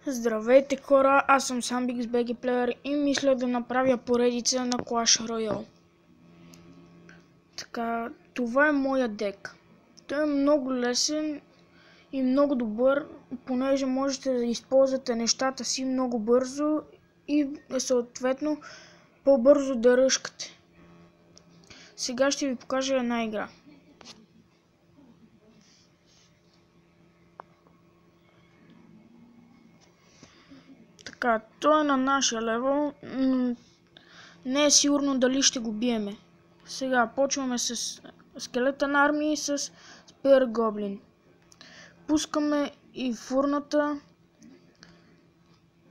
Здравейте хора, аз съм SamBixBG Player и мисля да направя поредица на Clash Royale. Така, това е моя дек. Той е много лесен и много добър, понеже можете да използвате нещата си много бързо и съответно по-бързо да ръшкате. Сега ще ви покажа една игра. Така, той е на нашия левел, не е сигурно дали ще го биеме. Сега почваме с скелетен армия и с Spear Goblin. Пускаме и фурната,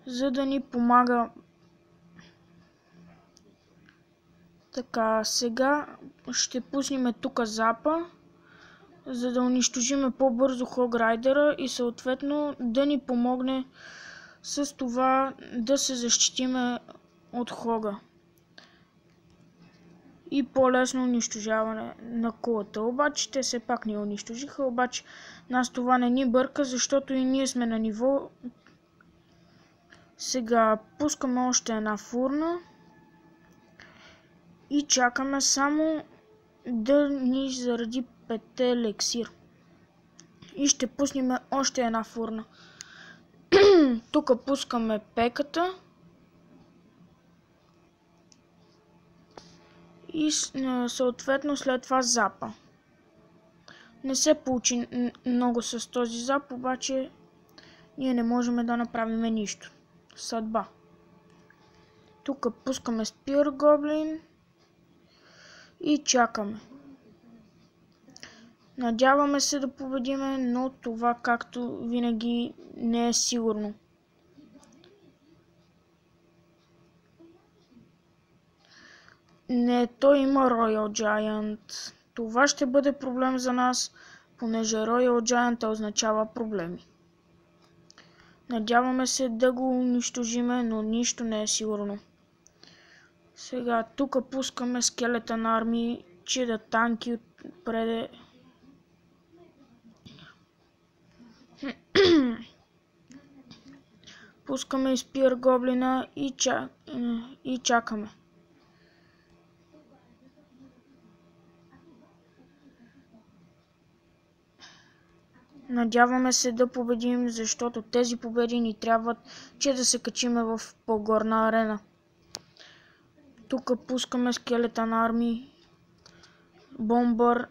за да ни помага. Така, сега ще пуснем тук запа, за да унищожиме по-бързо Хограйдера и съответно да ни помогне с това да се защитиме от Хога и по-лесно унищожаване на кулата. Обаче те все пак ни унищожиха, обаче нас това не ни бърка, защото и ние сме на ниво. Сега пускаме още една фурна и чакаме само да ни заради 5 елексир. И ще пуснем още една фурна. Тук пускаме пеката. И съответно след това запа. Не се получи много с този зап, обаче ние не можем да направим нищо. Съдба. Тук пускаме Spear Goblin и чакаме. Надяваме се да победиме, но това както винаги не е сигурно. Не, той има Royal Giant. Това ще бъде проблем за нас, понеже Royal Giant означава проблеми. Надяваме се да го унищожиме, но нищо не е сигурно. Сега тук пускаме скелетен армии, че да танки отпреде. Пускаме и Spear Гоблина и чакаме. Надяваме се да победим, защото тези победи ни трябват, че да се качиме в по-горна арена. Тук пускаме скелетен армии, бомбър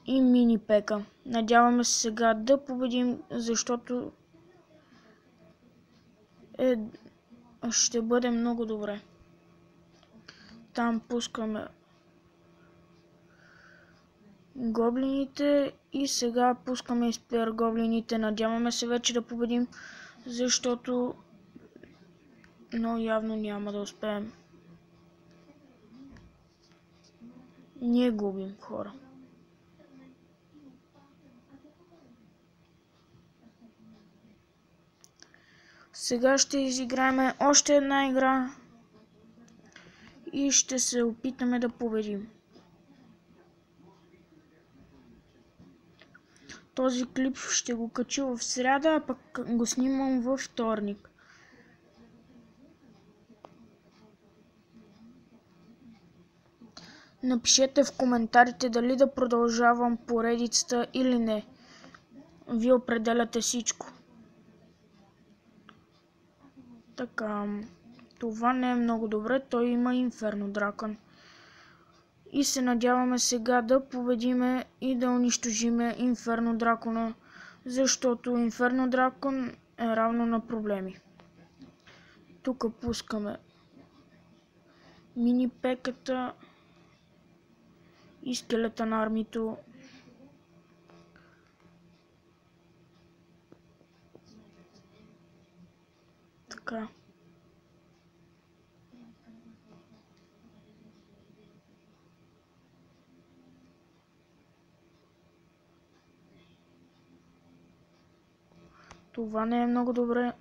и мини пека. Надяваме се сега да победим, защото ще бъде много добре. Там пускаме гоблините и сега пускаме и Spear гоблините. Надяваме се вече да победим, защото но явно няма да успеем. Ние губим, хора. Сега ще изиграем още една игра и ще се опитаме да победим. Този клип ще го кача в сряда, а пък го снимам във вторник. Напишете в коментарите дали да продължавам поредицата или не. Вие определяте всичко. Така, това не е много добре, той има Инферно Дракон. И се надяваме сега да победиме и да унищожиме Инферно Дракона, защото Инферно Дракон е равно на проблеми. Тук пускаме мини пеката и скелетен армито. Така. Това не е много добре.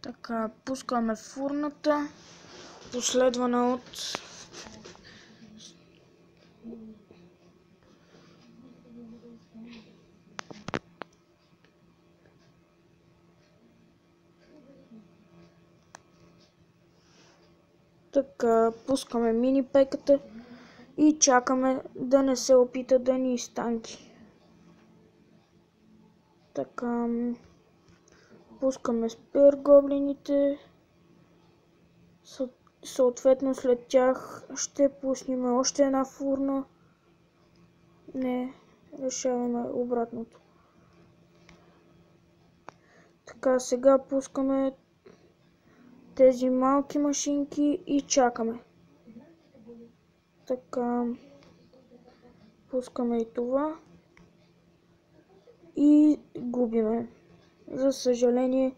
Така, пускаме фурната последвана от така, пускаме мини пеката и чакаме да не се опита да ни изтанки. Така, пускаме спир гоблините. Съответно след тях ще пуснем още една фурна. Не, решаваме обратното. Така, сега пускаме тези малки машинки и чакаме. Така, пускаме и това. И губиме. За съжаление,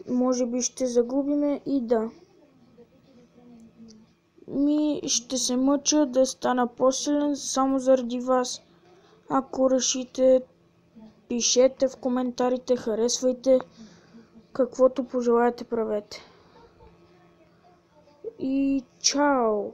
може би ще загубиме и да. Ще се мъча да стана по-силен само заради вас. Ако решите, пишете в коментарите, харесвайте, каквото пожелаете правете. И чао!